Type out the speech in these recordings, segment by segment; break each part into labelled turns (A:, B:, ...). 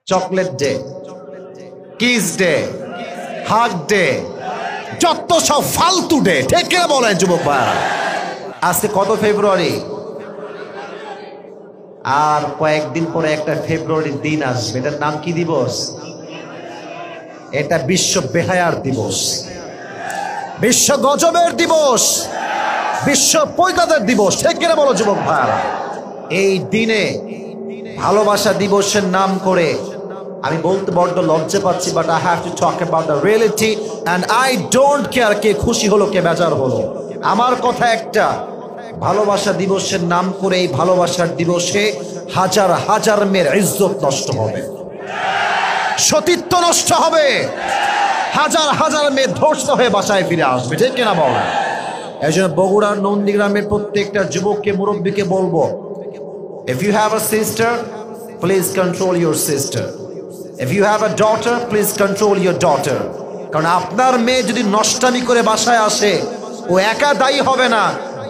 A: Chocolate day, kiss day, hug day, যত সব ফালতু ডে, ঠিক কিনা বলেন যুবক ভাইরা? আজকে কত ফেব্রুয়ারি? আর কয়েকদিন পরে একটা ফেব্রুয়ারির দিন আসবে, এটার নাম কি দিবস? এটা বিশ্ব বেহায়ার দিবস, বিশ্ব গজবের দিবস, বিশ্ব পৈতাদের দিবস, ঠিক কিনা বলো যুবক ভাইরা? এই দিনে ভালোবাসা দিবসের নাম করে আমি বলতে বড্ড লজ্জা পাচ্ছি, but I have to talk about the reality and I don't care কে খুশি হলো কে বেজার হলো। আমার কথা একটা, ভালোবাসা দিবসের নাম করে এই ভালোবাসার দিবসে হাজার হাজার মেয়ের ইজ্জত নষ্ট হবে, সতীত্ব নষ্ট হবে, হাজার হাজার মেয়ে ধ্বংস হয়ে বাসায় ফিরে আসবে, ঠিক কিনা বলো? এই জন্য বগুড়ার নন্দীগ্রামের প্রত্যেকটা যুবককে, মুরব্বীকে বলবো, if you have a sister, please control your sister. If you have a daughter, please control your daughter. কারণ আপনার মেয়ে যদি নষ্টামি করে বাসায় আসে, ও একা দায়ী হবে না,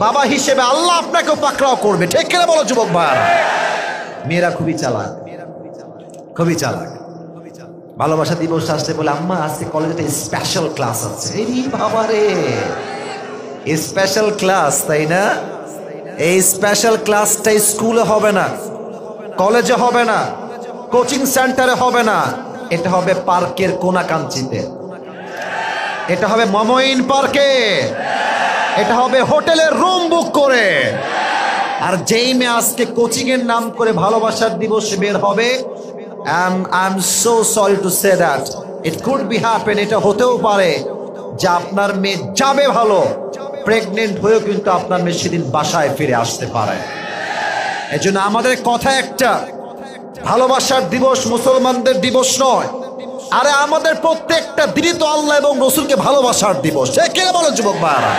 A: বাবা হিসেবে আল্লাহ আপনাকে পাকড়াও করবে, ঠিক কিনা বলো যুবক ভাইরা? মেয়েরা খুবই চালাক, খুবই চালাক। ভালোবাসা দিবস আসতে বলে, আম্মা আজকে কলেজে স্পেশাল ক্লাস আছে। এই বাবা রে, স্পেশাল ক্লাস, তাই না? এই স্পেশাল ক্লাসটা স্কুলে হবে না, কলেজে হবে না, কোচিং সেন্টারে হবে না, এটা হবে পার্কের কোনাকাঞ্চিতে, এটা হবে মমইন পার্কে, এটা হবে হোটেলের রুম বুক করে। আর যেই মেয়ে আজকে কোচিং এর নাম করে ভালোবাসার দিবসে বের হবে, I'm so sorry to say that it could be happen, এটা হতেও পারে যে আপনার মেয়ে যাবে ভালো, প্রেগনেন্ট হয়েও কিন্তু আপনার মেয়ে সেদিন বাসায় ফিরে আসতে পারে। এই জন্য আমাদের কথা একটা, ভালোবাসার দিবস মুসলমানদের দিবস নয়, আরে আমাদের প্রত্যেকটা দিনই তো আল্লাহ এবং রসুলকে ভালোবাসার দিবস, ঠিক কিনা বলো যুবক ভাইরা?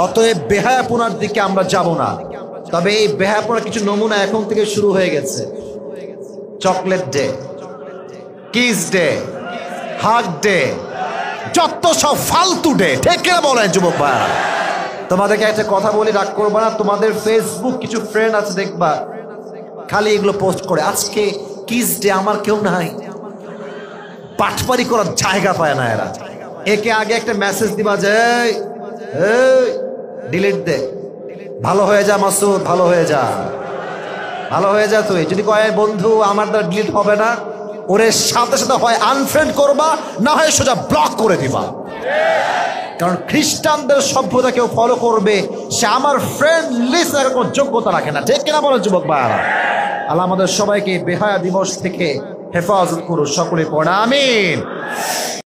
A: অতএব বেহায়াপনার দিকে আমরা যাব না। তবে এই বেহায়াপনার কিছু নমুনা এখন থেকে শুরু হয়ে গেছে। Chocolate day, kiss day, hug day, যত সব ফালতু ডে, ঠিক কিনা বলেন যুবক ভাইরা? তোমাদেরকে একটা কথা বলি, রাগ করবা না, তোমাদের ফেসবুক কিছু ফ্রেন্ড আছে দেখবা খালি এগুলো পোস্ট করে, আজকে কিস ডে, আমার কেউ নাই। পাটপারি করার জায়গা পায় না এরা। একে আগে একটা মেসেজ দিবা যে ডিলিট দে, ভালো হয়ে যা মাসুদ, ভালো হয়ে যা, ভালো হয়ে যা। তুই যদি কয় বন্ধু আমার দ্বারা ডিলিট হবে না, ওরে সাথে সাথে হয় আনফ্রেন্ড করবা, না হয় সোজা ব্লক করে দিবা। কারণ খ্রিস্টানদের সভ্যতা কেউ ফলো করবে, সে আমার ফ্রেন্ড লিস্ট রাখার কোনো যোগ্যতা রাখে না, ঠিক কিনা বলো যুবক ভাইরা? আল্লাহ আমাদের সবাইকে বেহায়া দিবস থেকে হেফাজত করুন, সকলে পড়া আমিন।